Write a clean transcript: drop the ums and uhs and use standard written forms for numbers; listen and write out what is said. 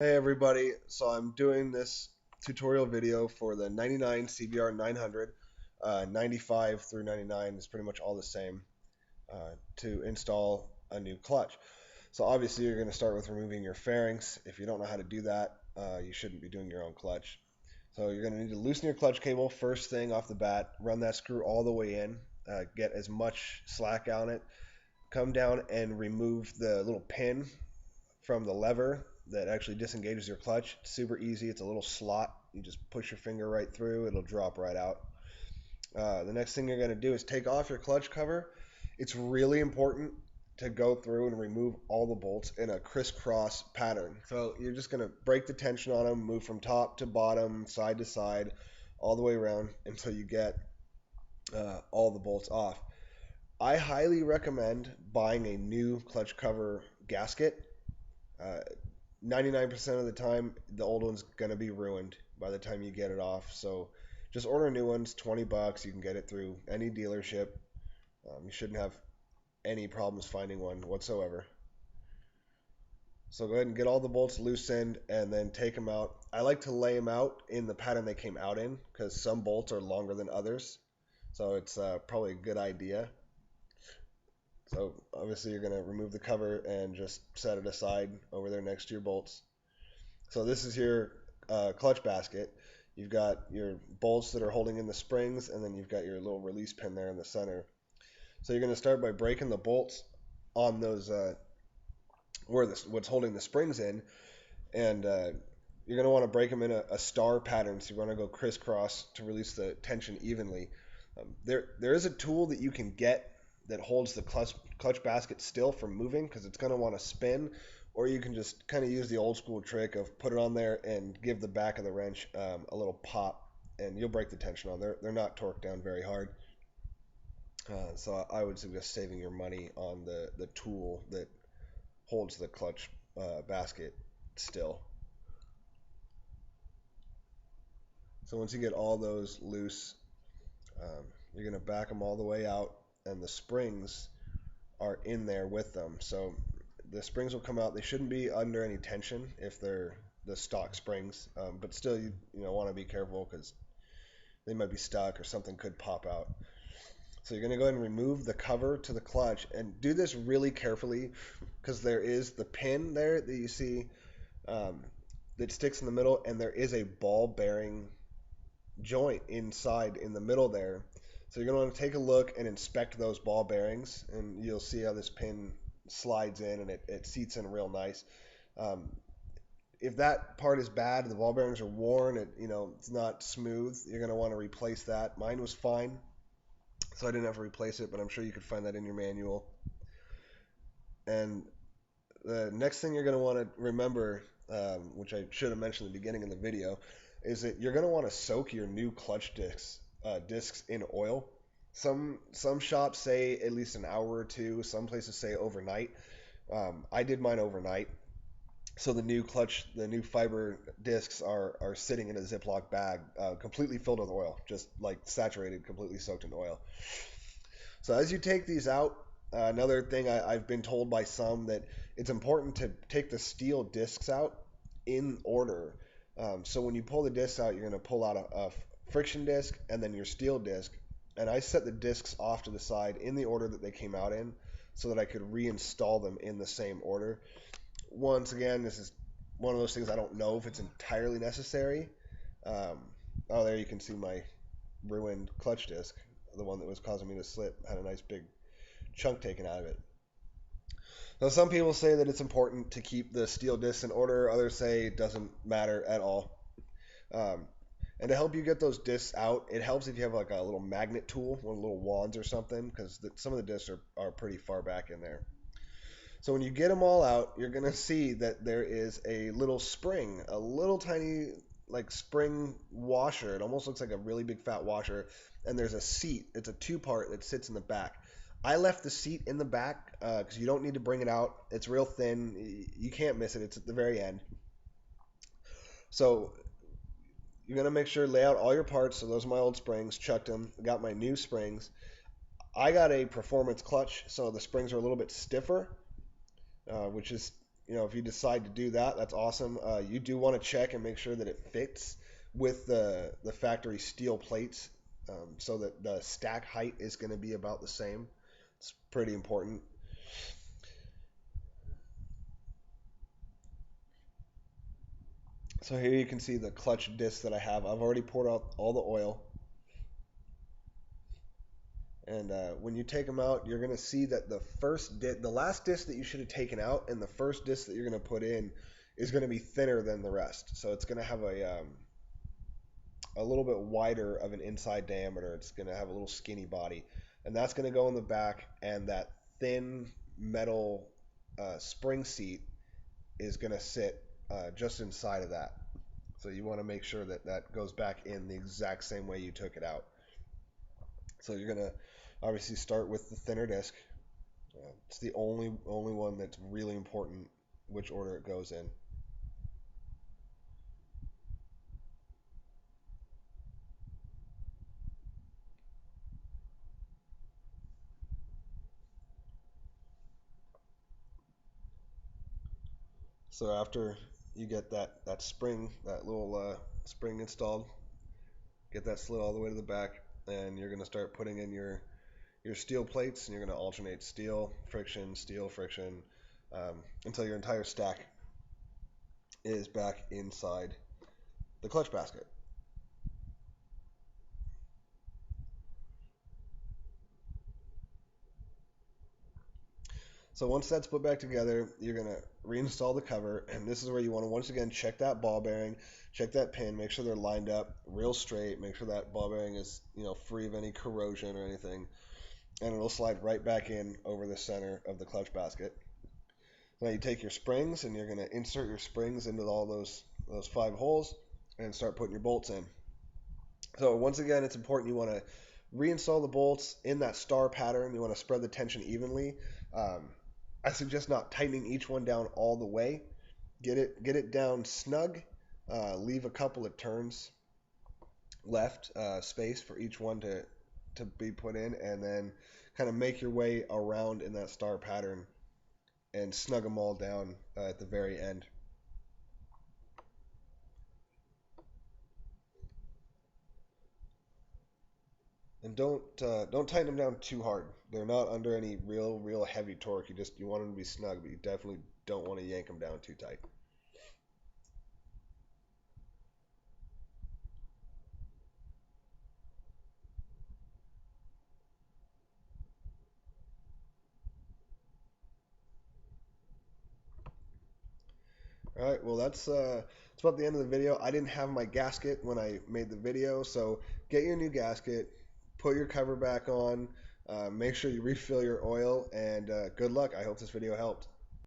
Hey everybody, so I'm doing this tutorial video for the 99 CBR 900. 95 through 99 is pretty much all the same to install a new clutch. So obviously you're going to start with removing your fairings. If you don't know how to do that, you shouldn't be doing your own clutch. So you're going to need to loosen your clutch cable first thing off the bat, run that screw all the way in, get as much slack on it, come down and remove the little pin from the lever that actually disengages your clutch. It's super easy. It's a little slot. You just push your finger right through. It'll drop right out. The next thing you're going to do is take off your clutch cover. It's really important to go through and remove all the bolts in a crisscross pattern. So you're just going to break the tension on them, move from top to bottom, side to side, all the way around until you get all the bolts off. I highly recommend buying a new clutch cover gasket. Uh, 99% of the time, the old one's gonna be ruined by the time you get it off. So just order new ones, 20 bucks. You can get it through any dealership. You shouldn't have any problems finding one whatsoever. So go ahead and get all the bolts loosened and then take them out. I like to lay them out in the pattern they came out in because some bolts are longer than others. So it's probably a good idea. So obviously you're going to remove the cover and just set it aside over there next to your bolts. So this is your clutch basket. You've got your bolts that are holding in the springs, and then you've got your little release pin there in the center. So you're going to start by breaking the bolts on those where what's holding the springs in, and you're going to want to break them in a star pattern. So you want to go crisscross to release the tension evenly. There is a tool that you can get that holds the clutch basket still from moving because it's going to want to spin, or you can just kind of use the old school trick of put it on there and give the back of the wrench a little pop, and you'll break the tension on. They're not torqued down very hard, so I would suggest saving your money on the tool that holds the clutch basket still. So once you get all those loose, you're going to back them all the way out, and the springs are in there with them. So the springs will come out. They shouldn't be under any tension if they're the stock springs, but still you know want to be careful because they might be stuck or something could pop out. So you're going to go ahead and remove the cover to the clutch and do this really carefully because there is the pin there that you see um, that sticks in the middle, and there is a ball bearing joint inside in the middle there. So you're going to want to take a look and inspect those ball bearings, and you'll see how this pin slides in and it seats in real nice. Um, if that part is bad, the ball bearings are worn, it's not smooth, you're going to want to replace that. Mine was fine, so I didn't have to replace it, but I'm sure you could find that in your manual. And the next thing you're going to want to remember, which I should have mentioned at the beginning of the video, is that you're going to want to soak your new clutch discs in oil. Some shops say at least an hour or two. Some places say overnight. I did mine overnight. So the new fiber discs are sitting in a Ziploc bag, completely filled with oil, just like saturated, completely soaked in oil. So as you take these out, another thing I've been told by some that it's important to take the steel discs out in order. So when you pull the discs out, you're going to pull out a friction disc and then your steel disc. And I set the discs off to the side in the order that they came out in so that I could reinstall them in the same order. Once again, this is one of those things I don't know if it's entirely necessary. Um, oh, there you can see my ruined clutch disc. The one that was causing me to slip had a nice big chunk taken out of it. Now, some people say that it's important to keep the steel discs in order. Others say it doesn't matter at all. Um, and to help you get those discs out, it helps if you have like a little magnet tool, one of the little wands or something, because some of the discs are pretty far back in there. So when you get them all out, you're going to see that there is a little spring, a little tiny like spring washer. It almost looks like a really big fat washer. And there's a seat. It's a two-part that sits in the back. I left the seat in the back because you don't need to bring it out. It's real thin. You can't miss it. It's at the very end. So you're going to make sure lay out all your parts. So those are my old springs. Chucked them. Got my new springs. I got a performance clutch, so the springs are a little bit stiffer, which is if you decide to do that, that's awesome. You do want to check and make sure that it fits with the factory steel plates, so that the stack height is going to be about the same. It's pretty important. So here you can see the clutch disc that I have. I've already poured out all the oil. And when you take them out, you're going to see that the last disc that you should have taken out and the first disc that you're going to put in is going to be thinner than the rest. So it's going to have a little bit wider of an inside diameter. It's going to have a little skinny body. And that's going to go in the back, and that thin metal spring seat is going to sit just inside of that. So you want to make sure that that goes back in the exact same way you took it out. So you're going to obviously start with the thinner disc. It's the only one that's really important which order it goes in. So after you get that spring, that little spring installed, get that slid all the way to the back, and you're going to start putting in your steel plates, and you're going to alternate steel, friction, until your entire stack is back inside the clutch basket. So once that's put back together, you're going to reinstall the cover, and this is where you want to once again check that ball bearing, check that pin, make sure they're lined up real straight, make sure that ball bearing is free of any corrosion or anything, and it'll slide right back in over the center of the clutch basket. Now you take your springs, and you're going to insert your springs into all those 5 holes and start putting your bolts in. So once again, it's important you want to reinstall the bolts in that star pattern. You want to spread the tension evenly. Um, I suggest not tightening each one down all the way. Get it down snug. Leave a couple of turns left, space for each one to be put in, and then kind of make your way around in that star pattern and snug them all down at the very end. And don't tighten them down too hard. They're not under any real heavy torque. You want them to be snug, but you definitely don't want to yank them down too tight. All right, well that's about the end of the video. I didn't have my gasket when I made the video, so get your new gasket, put your cover back on, make sure you refill your oil, and good luck. I hope this video helped.